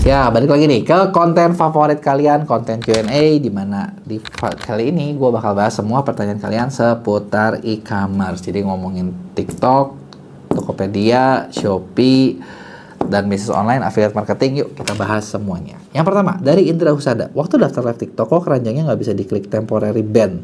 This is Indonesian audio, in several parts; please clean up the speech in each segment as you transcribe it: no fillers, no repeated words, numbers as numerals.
Ya, balik lagi nih ke konten favorit kalian, konten Q&A, di mana di kali ini gue bakal bahas semua pertanyaan kalian seputar e-commerce. Jadi ngomongin TikTok, Tokopedia, Shopee, dan bisnis online, affiliate marketing. Yuk kita bahas semuanya. Yang pertama, dari Indra Husada. Waktu daftar live TikTok kok keranjangnya nggak bisa diklik temporary ban?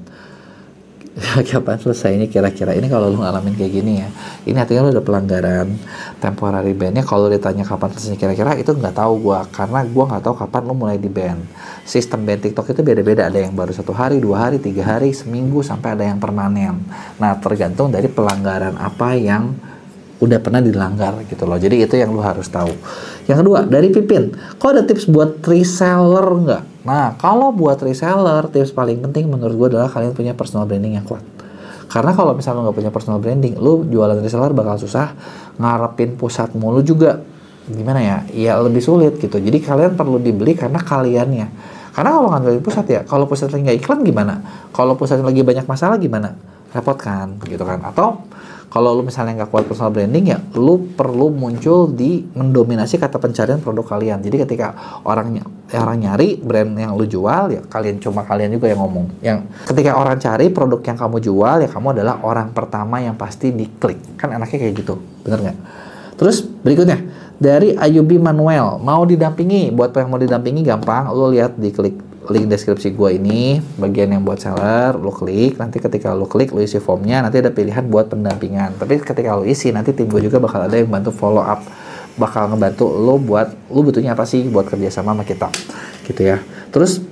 Kapan selesai ini kira-kira? Ini kalau lu ngalamin kayak gini ya, ini artinya lu udah pelanggaran temporary ban-nya. Kalau ditanya kapan selesai kira-kira, itu nggak tahu gua, karena gua nggak tahu kapan lu mulai di ban. Sistem ban TikTok itu beda-beda, ada yang baru 1 hari, 2 hari, 3 hari, seminggu, sampai ada yang permanen. Nah, tergantung dari pelanggaran apa yang udah pernah dilanggar gitu loh. Jadi itu yang lu harus tahu. Yang kedua, dari Pipin, kok ada tips buat reseller nggak? Nah, kalau buat reseller, tips paling penting menurut gue adalah kalian punya personal branding yang kuat. Karena kalau misalnya lu nggak punya personal branding, lu jualan reseller bakal susah, ngarepin pusat mulu juga. Gimana ya? Ya lebih sulit gitu. Jadi kalian perlu dibeli karena kaliannya. Karena kalau ngandelin pusat ya, kalau pusat lagi nggak iklan gimana? Kalau pusat lagi banyak masalah gimana? Repot kan, gitu kan? Atau kalau lu misalnya nggak kuat personal branding ya, lu perlu muncul di mendominasi kata pencarian produk kalian. Jadi ketika orang nyari brand yang lu jual ya, kalian juga yang ngomong. Yang ketika orang cari produk yang kamu jual ya, kamu adalah orang pertama yang pasti diklik. Kan enaknya kayak gitu, bener nggak? Terus berikutnya dari Ayubi Manuel, mau didampingi. Buat yang mau didampingi gampang, lu lihat di klik link deskripsi gue ini, bagian yang buat seller, lu klik. Nanti ketika lu klik, lu isi formnya, nanti ada pilihan buat pendampingan. Tapi ketika lu isi, nanti tim gue juga bakal ada yang bantu follow up, bakal ngebantu lu buat lu butuhnya apa sih buat kerjasama sama kita, gitu ya. Terus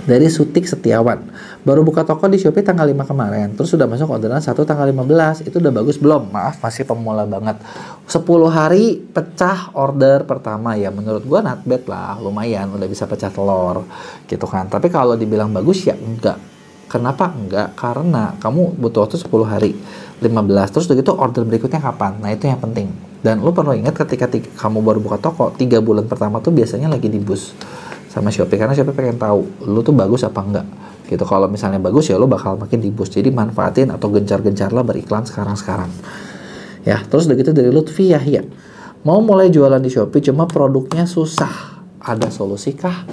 dari Sutik Setiawan, baru buka toko di Shopee tanggal 5 kemarin, terus sudah masuk orderan 1 tanggal 15, itu udah bagus belum? Maaf, masih pemula banget. 10 hari pecah order pertama ya, menurut gua not bad lah, lumayan, udah bisa pecah telur gitu kan. Tapi kalau dibilang bagus ya enggak. Kenapa enggak? Karena kamu butuh waktu 10 hari, 15, terus begitu order berikutnya kapan? Nah itu yang penting. Dan lu perlu ingat ketika kamu baru buka toko, 3 bulan pertama tuh biasanya lagi di boost sama Shopee, karena Shopee pengen tahu lu tuh bagus apa enggak gitu. Kalau misalnya bagus ya lu bakal makin di boost, jadi manfaatin atau gencar-gencarlah beriklan sekarang ya. Terus begitu dari Lutfi Yahya, mau mulai jualan di Shopee cuma produknya susah, ada solusi kah?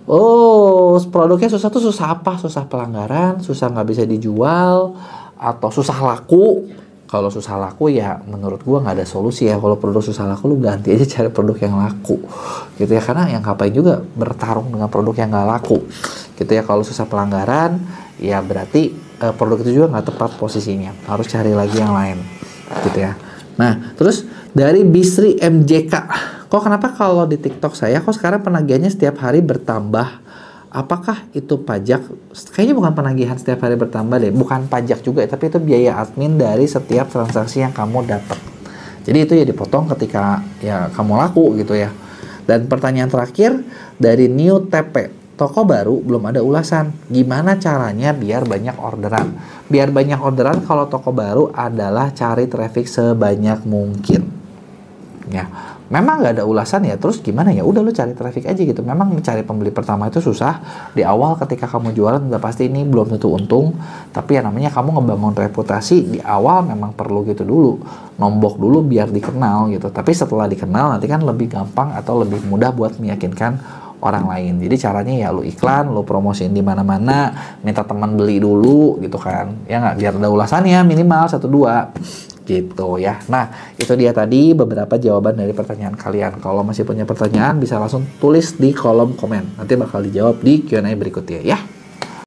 Oh, produknya susah tuh susah apa? Susah pelanggaran, susah nggak bisa dijual, atau susah laku? Kalau susah laku ya menurut gua nggak ada solusi ya. Kalau produk susah laku, lu ganti aja cari produk yang laku gitu ya, karena yang ngapain juga bertarung dengan produk yang nggak laku gitu ya. Kalau susah pelanggaran ya berarti produk itu juga nggak tepat posisinya, harus cari lagi yang lain gitu ya. Nah terus dari Bisri MJK, kok kenapa kalau di TikTok saya kok sekarang penagihannya setiap hari bertambah? Apakah itu pajak? Kayaknya bukan penagihan setiap hari bertambah deh, bukan pajak juga, tapi itu biaya admin dari setiap transaksi yang kamu dapat. Jadi itu ya dipotong ketika ya kamu laku gitu ya. Dan pertanyaan terakhir dari New TP, toko baru belum ada ulasan, gimana caranya biar banyak orderan? Biar banyak orderan kalau toko baru adalah cari traffic sebanyak mungkin ya. Memang nggak ada ulasan ya, terus gimana ya, udah lu cari traffic aja gitu. Memang mencari pembeli pertama itu susah di awal, ketika kamu jualan udah pasti ini belum tentu untung, tapi ya namanya kamu ngebangun reputasi di awal memang perlu gitu dulu, nombok dulu biar dikenal gitu. Tapi setelah dikenal nanti kan lebih gampang atau lebih mudah buat meyakinkan orang lain. Jadi caranya ya lu iklan, lu promosiin di mana-mana, minta teman beli dulu gitu kan ya, nggak, biar ada ulasannya minimal 1-2 gitu ya. Nah itu dia tadi beberapa jawaban dari pertanyaan kalian. Kalau masih punya pertanyaan bisa langsung tulis di kolom komen, nanti bakal dijawab di Q&A berikutnya ya.